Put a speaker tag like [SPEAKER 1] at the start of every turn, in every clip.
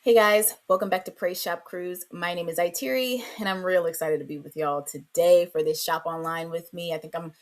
[SPEAKER 1] Hey guys, welcome back to Praise Shop Cruise. My name is Itiri, and I'm real excited to be with y'all today for this shop online with me. I think I'm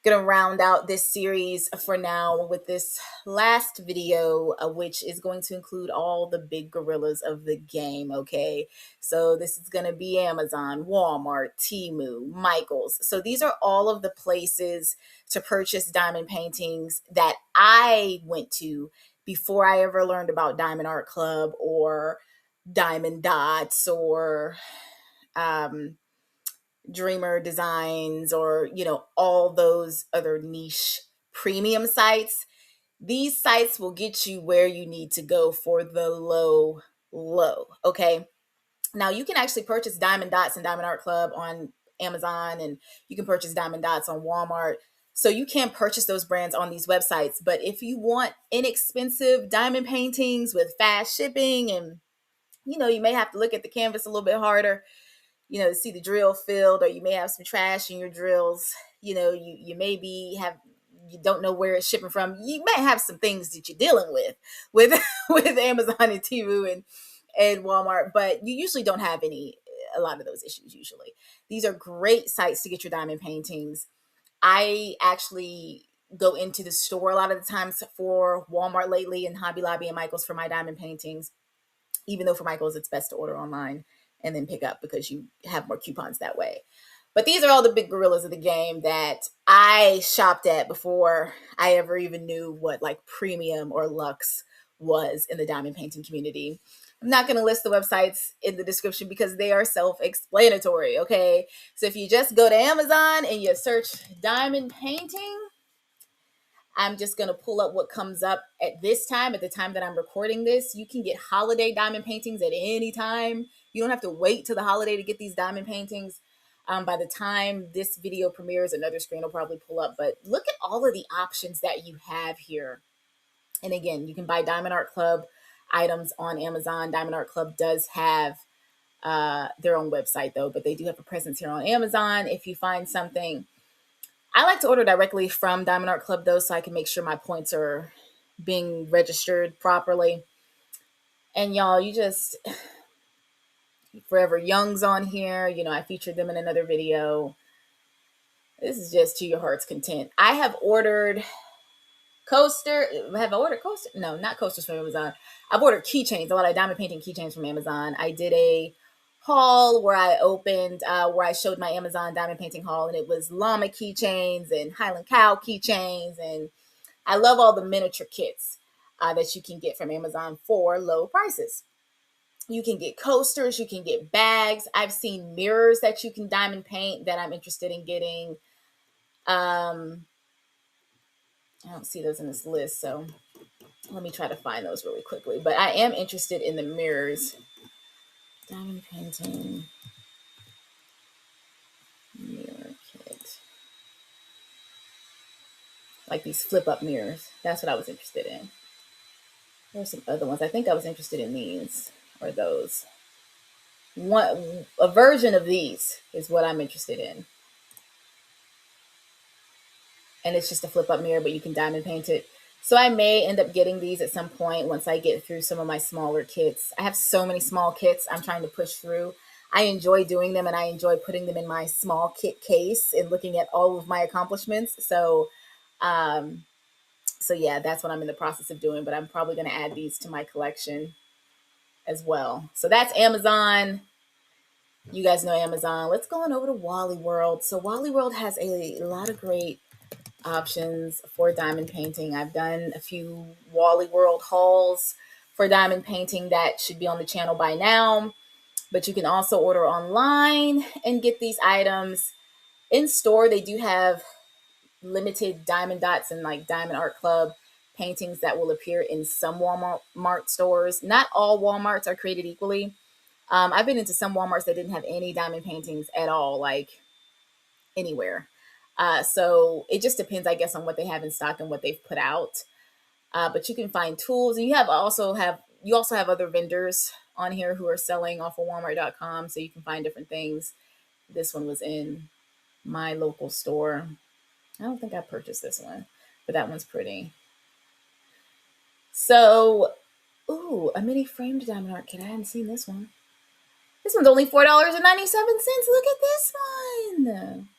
[SPEAKER 1] gonna round out this series for now with this last video, which is going to include all the big gorillas of the game. Okay, so this is gonna be Amazon, Walmart, Temu, Michaels. So these are all of the places to purchase diamond paintings that I went to before I ever learned about Diamond Art Club or Diamond Dots or um, Dreamer Designs or, all those other niche premium sites. These sites will get you where you need to go for the low. Okay. Now you can actually purchase Diamond Dots and Diamond Art Club on Amazon, and you can purchase Diamond Dots on Walmart. So you can purchase those brands on these websites. But if you want inexpensive diamond paintings with fast shipping and you may have to look at the canvas a little bit harder, to see the drill filled, or you may have some trash in your drills. You maybe you don't know where it's shipping from. You may have some things that you're dealing with with Amazon and Temu and Walmart, but you usually don't have a lot of those issues usually. These are great sites to get your diamond paintings. I actually go into the store a lot of the times for Walmart lately, and Hobby Lobby and Michaels for my diamond paintings, even though for Michaels it's best to order online and then pick up because you have more coupons that way. But these are all the big gorillas of the game that I shopped at before I ever even knew what like premium or luxe was in the diamond painting community. I'm not going to list the websites in the description because they are self-explanatory, okay? So if you just go to Amazon and you search diamond painting, I'm just going to pull up what comes up at this time, at the time that I'm recording this. You can get holiday diamond paintings at any time. You don't have to wait till the holiday to get these diamond paintings. By the time this video premieres, another screen will probably pull up. But look at all of the options that you have here. And again, you can buy Diamond Art Club items on Amazon. Diamond Art Club does have their own website, though, but they do have a presence here on Amazon. If you find something, I like to order directly from Diamond Art Club, though, so I can make sure my points are being registered properly. And y'all, you just Forever Young's on here. I featured them in another video. This is just to your heart's content. I have ordered coaster. Have I ordered coaster? No, not coasters from Amazon. I've ordered keychains, a lot of diamond painting keychains from Amazon. I did a haul where where I showed my Amazon diamond painting haul, and it was llama keychains and Highland cow keychains, and I love all the miniature kits that you can get from Amazon for low prices. You can get coasters, you can get bags. I've seen mirrors that you can diamond paint that I'm interested in getting. I don't see those in this list, so let me try to find those really quickly. But I am interested in the mirrors. Diamond painting mirror kit. Like these flip up mirrors. That's what I was interested in. There's some other ones. I think I was interested in these or those. A version of these is what I'm interested in. And it's just a flip up mirror, but you can diamond paint it. So I may end up getting these at some point once I get through some of my smaller kits. I have so many small kits I'm trying to push through. I enjoy doing them, and I enjoy putting them in my small kit case and looking at all of my accomplishments. Um, so yeah, that's what I'm in the process of doing, but I'm probably going to add these to my collection as well. So that's Amazon. You guys know Amazon. Let's go on over to Wally World. So Wally World has a lot of great options for diamond painting. I've done a few Wally World hauls for diamond painting that should be on the channel by now, but you can also order online and get these items. In store, they do have limited Diamond Dots and like Diamond Art Club paintings that will appear in some Walmart stores. Not all Walmarts are created equally. I've been into some Walmarts that didn't have any diamond paintings at all, like anywhere. So it just depends, I guess, on what they have in stock and what they've put out. But you can find tools, and you also have other vendors on here who are selling off of Walmart.com, so you can find different things. This one was in my local store. I don't think I purchased this one, but that one's pretty. So Ooh, a mini framed diamond art kit. I hadn't seen this one. This one's only $4.97. Look at this one.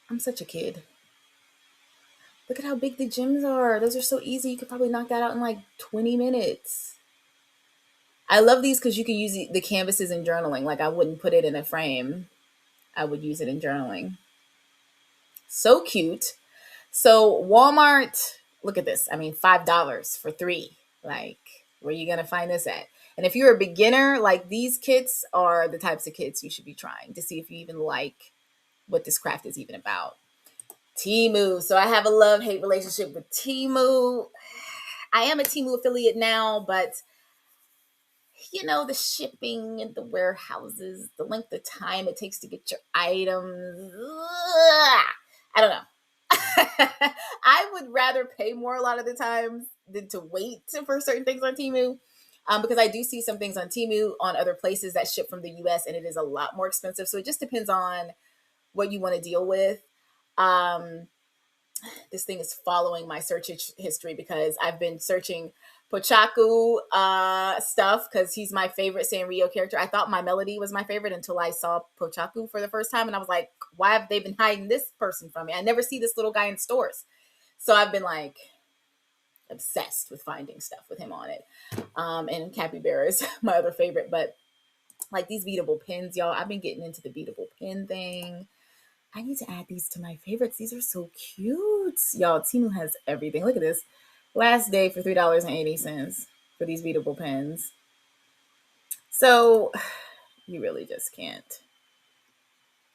[SPEAKER 1] I'm such a kid. Look at how big the gems are. Those are so easy. You could probably knock that out in like 20 minutes. I love these because you can use the canvases in journaling. Like I wouldn't put it in a frame. I would use it in journaling. So cute. So Walmart, look at this. I mean, $5 for three. Like, where are you gonna find this at? And if you're a beginner, like these kits are the types of kits you should be trying to see if you even like what this craft is even about. Temu. So I have a love-hate relationship with Temu. I am a Temu affiliate now, but the shipping and the warehouses, the length of time it takes to get your items. I don't know. I would rather pay more a lot of the times than to wait for certain things on Temu. Because I do see some things on Temu on other places that ship from the US and it is a lot more expensive. So it just depends on what you want to deal with. Um, this thing is following my search history because I've been searching Pochaku stuff because he's my favorite Sanrio character. I thought My Melody was my favorite until I saw Pochaku for the first time, and I was like, why have they been hiding this person from me? I never see this little guy in stores. So I've been like obsessed with finding stuff with him on it. And Capybara is my other favorite, but like these beatable pins, y'all, I've been getting into the beatable pin thing. I need to add these to my favorites. These are so cute. Y'all, Temu has everything. Look at this. Last day for $3.80 for these beatable pens. So you really just can't.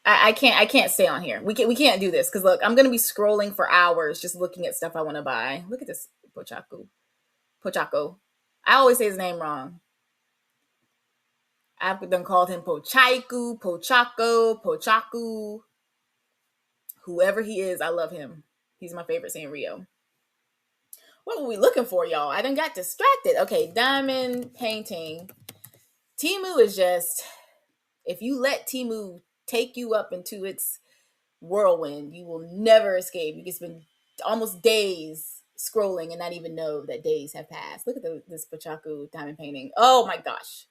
[SPEAKER 1] I can't stay on here. We can't do this because look, I'm gonna be scrolling for hours just looking at stuff I want to buy. Look at this Pochaku. Pochaco. I always say his name wrong. I've done called him Pochaiku, Pochaco, Pochaku. Whoever he is, I love him. He's my favorite Sanrio. What were we looking for, y'all? I done got distracted. Okay, diamond painting. Temu is just, if you let Temu take you up into its whirlwind, you will never escape. You can spend almost days scrolling and not even know that days have passed. Look at this Pachaku diamond painting. Oh my gosh.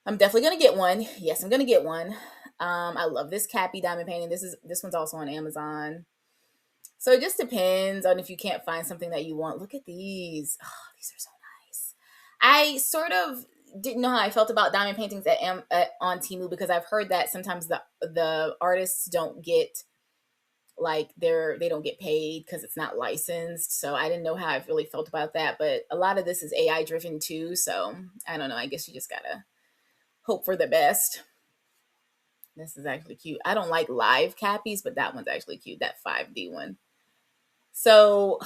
[SPEAKER 1] I'm definitely gonna get one. Yes, I'm gonna get one. I love this Cappy diamond painting. This one's also on Amazon. So it just depends on if you can't find something that you want. Look at these. Oh, these are so nice. I sort of didn't know how I felt about diamond paintings on Temu because I've heard that sometimes the artists don't get like they don't get paid because it's not licensed. So I didn't know how I really felt about that. But a lot of this is AI driven too. So I don't know. I guess you just gotta hope for the best. This is actually cute. I don't like live cappies, but that one's actually cute. That 5D one. So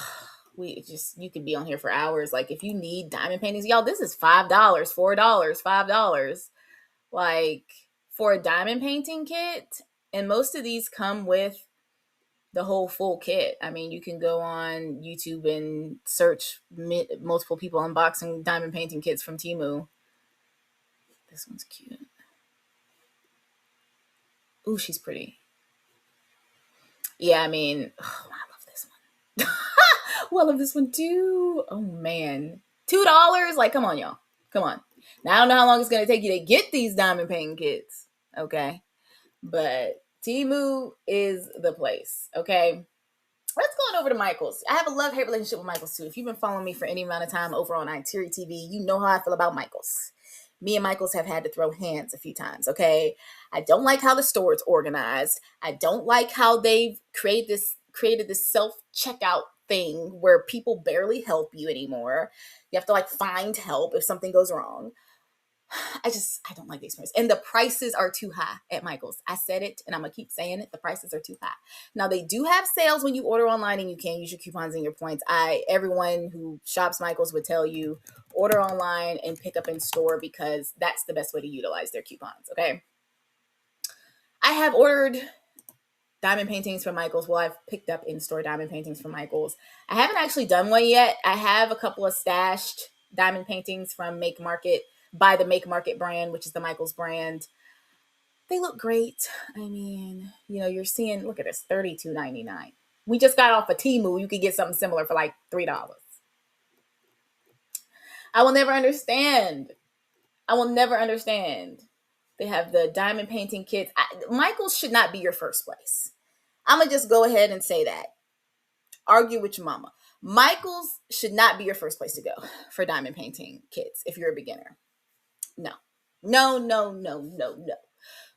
[SPEAKER 1] you could be on here for hours. Like if you need diamond paintings, y'all, this is $5, $4, $5. Like for a diamond painting kit, and most of these come with the whole full kit. I mean, you can go on YouTube and search multiple people unboxing diamond painting kits from Temu. This one's cute. Ooh, she's pretty. Yeah, I mean, oh, I love this one. Well, I love this one too. Oh man, $2? Like, come on, y'all. Come on. Now I don't know how long it's gonna take you to get these diamond painting kits. Okay, but Temu is the place. Okay. Let's go on over to Michaels. I have a love-hate relationship with Michaels too. If you've been following me for any amount of time over on Itiri TV, you know how I feel about Michaels. Me and Michaels have had to throw hands a few times, okay? I don't like how the store is organized. I don't like how they've created this self-checkout thing where people barely help you anymore. You have to like find help if something goes wrong. I don't like the experience. And the prices are too high at Michael's. I said it and I'm gonna keep saying it. The prices are too high. Now they do have sales when you order online and you can use your coupons and your points. Everyone who shops Michael's would tell you order online and pick up in store because that's the best way to utilize their coupons. Okay. I have ordered diamond paintings from Michael's. Well, I've picked up in-store diamond paintings from Michael's. I haven't actually done one yet. I have a couple of stashed diamond paintings from Make Market by the Make Market brand, which is the Michael's brand. They look great. I mean, you're seeing, look at this, $32.99. We just got off a Temu. You could get something similar for like $3. I will never understand. I will never understand. They have the diamond painting kits. Michael's should not be your first place. I'm going to just go ahead and say that. Argue with your mama. Michael's should not be your first place to go for diamond painting kits if you're a beginner. No. No, no, no, no, no.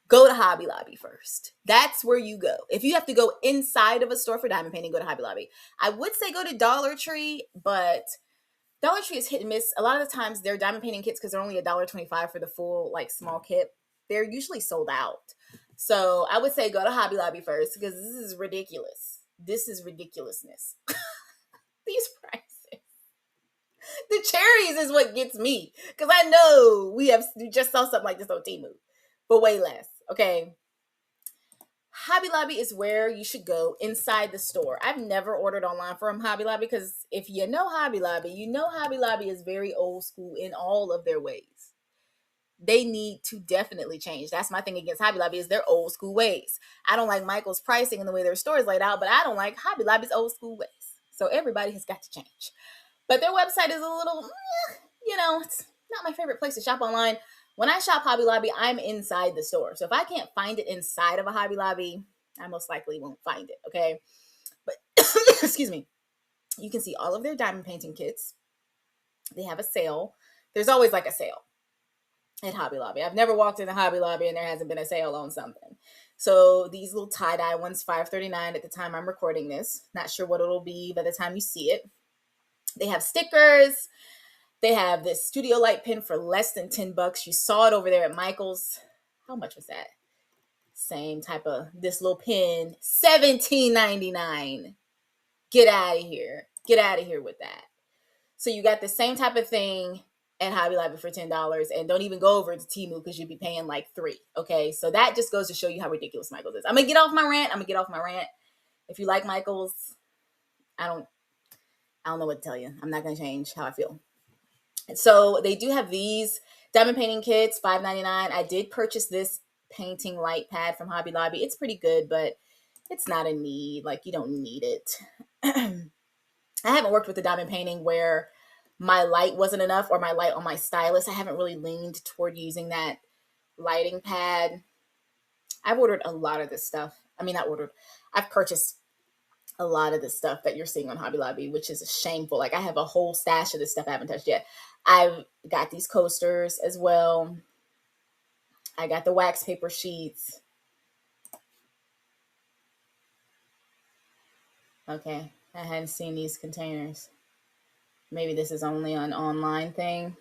[SPEAKER 1] Go to Hobby Lobby first. That's where you go. If you have to go inside of a store for diamond painting, go to Hobby Lobby. I would say go to Dollar Tree, but Dollar Tree is hit and miss. A lot of the times their diamond painting kits, because they're only $1.25 for the full like small kit, they're usually sold out. So I would say go to Hobby Lobby first because this is ridiculous. This is ridiculousness. These prices. The cherries is what gets me because I know we just saw something like this on Temu, but way less. Okay. Hobby Lobby is where you should go inside the store. I've never ordered online from Hobby Lobby because if you know Hobby Lobby, you know Hobby Lobby is very old school in all of their ways. They need to definitely change. That's my thing against Hobby Lobby is their old school ways. I don't like Michael's pricing and the way their store is laid out, but I don't like Hobby Lobby's old school ways. So everybody has got to change. But their website is a little, it's not my favorite place to shop online. When I shop Hobby Lobby, I'm inside the store. So if I can't find it inside of a Hobby Lobby, I most likely won't find it, okay? But, excuse me, you can see all of their diamond painting kits. They have a sale. There's always like a sale at Hobby Lobby. I've never walked in a Hobby Lobby and there hasn't been a sale on something. So these little tie-dye ones, $5.39 at the time I'm recording this. Not sure what it'll be by the time you see it. They have stickers. They have this studio light pin for less than $10. You saw it over there at Michael's. How much was that? Same type of this little pin, $17.99. Get out of here. Get out of here with that. So you got the same type of thing at Hobby Lobby for $10 and don't even go over to Temu because you'd be paying like $3. Okay. So that just goes to show you how ridiculous Michael's is. I'm going to get off my rant. If you like Michael's, I don't know what to tell you. I'm not going to change how I feel. So they do have these diamond painting kits, $5.99. I did purchase this painting light pad from Hobby Lobby. It's pretty good, but it's not a need. Like, you don't need it. I haven't worked with the diamond painting where my light wasn't enough or my light on my stylus. I haven't really leaned toward using that lighting pad. I've ordered a lot of this stuff. I've purchased a lot of the stuff that you're seeing on Hobby Lobby, which is shameful. Like I have a whole stash of this stuff I haven't touched yet. I've got these coasters as well. I got the wax paper sheets. Okay, I hadn't seen these containers. Maybe this is only an online thing.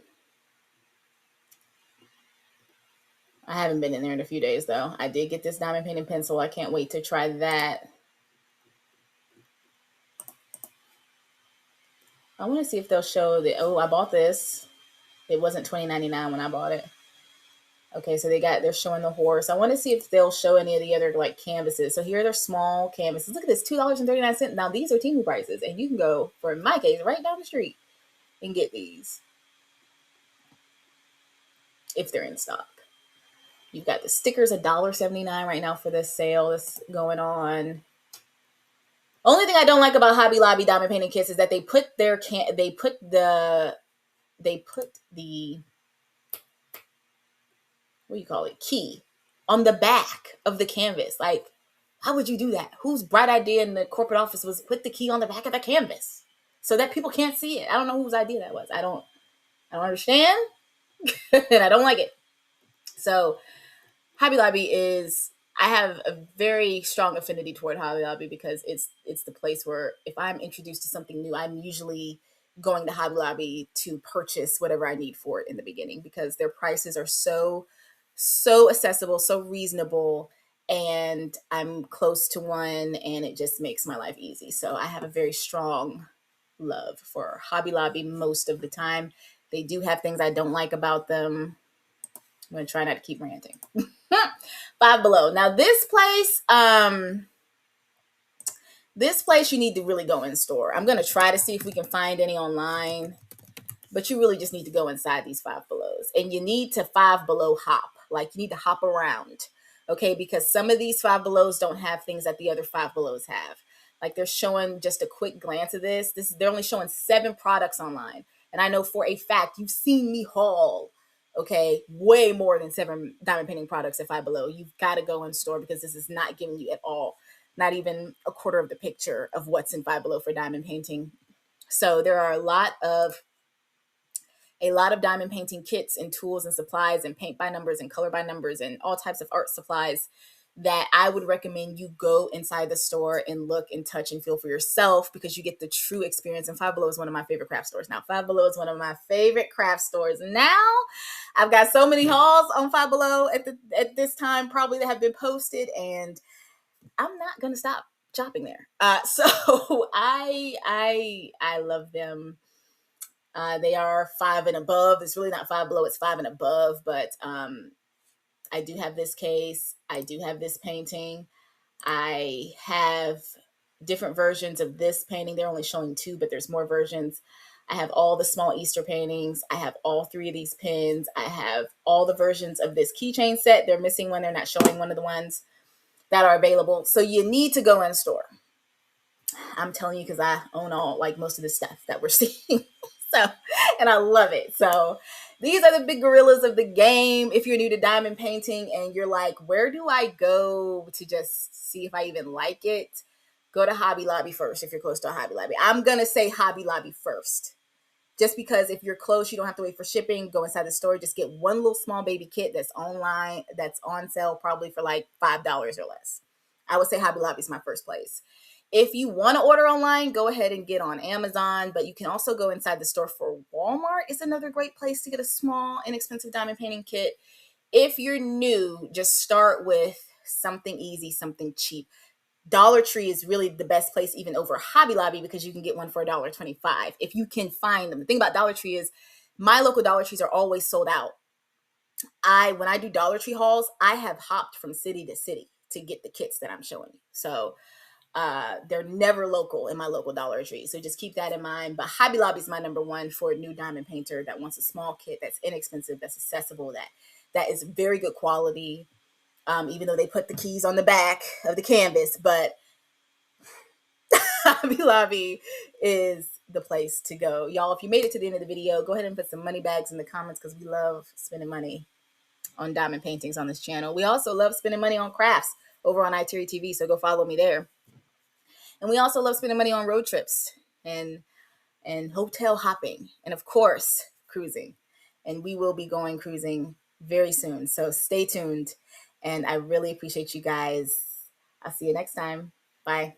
[SPEAKER 1] I haven't been in there in a few days though. I did get this diamond painted pencil. I can't wait to try that. I want to see if they'll show the, I bought this. It wasn't $20.99 when I bought it. Okay, so they're showing the horse. I want to see if they'll show any of the other like canvases. So here are their small canvases. Look at this, $2.39. Now these are Temu prices, and you can go, for in my case, right down the street and get these if they're in stock. You've got the stickers, $1.79 right now for this sale that's going on. Only thing I don't like about Hobby Lobby diamond painting kits is that they put the what do you call it, key on the back of the canvas. Like, how would you do that? Whose bright idea in the corporate office was put the key on the back of the canvas so that people can't see it? I don't know whose idea that was. I don't understand, and I don't like it. So Hobby Lobby I have a very strong affinity toward Hobby Lobby because it's the place where if I'm introduced to something new, I'm usually going to Hobby Lobby to purchase whatever I need for it in the beginning because their prices are so accessible, so reasonable, and I'm close to one and it just makes my life easy. So I have a very strong love for Hobby Lobby most of the time. They do have things I don't like about them. I'm going to try not to keep ranting. Five Below. Now this place you need to really go in store. I'm going to try to see if we can find any online, but you really just need to go inside these Five Belows, and you need to Five Below hop. Like you need to hop around, okay? Because some of these Five Belows don't have things that the other Five Belows have. Like they're showing just a quick glance of this. They're only showing 7 products online. And I know for a fact you've seen me haul, okay, way more than 7 diamond painting products at Five Below. You've got to go in store because this is not giving you at all, not even a quarter of the picture of what's in Five Below for diamond painting. So there are a lot of diamond painting kits and tools and supplies and paint by numbers and color by numbers and all types of art supplies that I would recommend you go inside the store and look and touch and feel for yourself, because you get the true experience. And Five Below is one of my favorite craft stores. Now, Five Below is one of my favorite craft stores. Now, I've got so many hauls on Five Below at this time probably that have been posted, and I'm not gonna stop shopping there. So I love them. They are 5 and above. It's really not Five Below, it's 5 and above. But I do have this case. I do have this painting. I have different versions of this painting. They're only showing 2, but there's more versions. I have all the small Easter paintings. I have all 3 of these pins. I have all the versions of this keychain set. They're missing one. They're not showing one of the ones that are available. So you need to go in store. I'm telling you, because I own most of the stuff that we're seeing. So, and I love it. So these are the big gorillas of the game. If you're new to diamond painting and you're like, where do I go to just see if I even like it? Go to Hobby Lobby first if you're close to a Hobby Lobby. I'm going to say Hobby Lobby first. Just because if you're close, you don't have to wait for shipping. Go inside the store. Just get one little small baby kit that's online, that's on sale probably for like $5 or less. I would say Hobby Lobby is my first place. If you want to order online, go ahead and get on Amazon, but you can also go inside the store. For Walmart is another great place to get a small, inexpensive diamond painting kit. If you're new, just start with something easy, something cheap. Dollar Tree is really the best place, even over Hobby Lobby, because you can get one for $1.25 if you can find them. The thing about Dollar Tree is my local Dollar Trees are always sold out. When I do Dollar Tree hauls, I have hopped from city to city to get the kits that I'm showing you. So they're never local in my local Dollar Tree. So just keep that in mind. But Hobby Lobby is my number one for a new diamond painter that wants a small kit that's inexpensive, that's accessible, that is very good quality. Even though they put the keys on the back of the canvas, but Hobby Lobby is the place to go. Y'all, if you made it to the end of the video, go ahead and put some money bags in the comments, because we love spending money on diamond paintings on this channel. We also love spending money on crafts over on iTeary TV, so go follow me there. And we also love spending money on road trips and hotel hopping, and of course, cruising. And we will be going cruising very soon, so stay tuned. And I really appreciate you guys. I'll see you next time. Bye.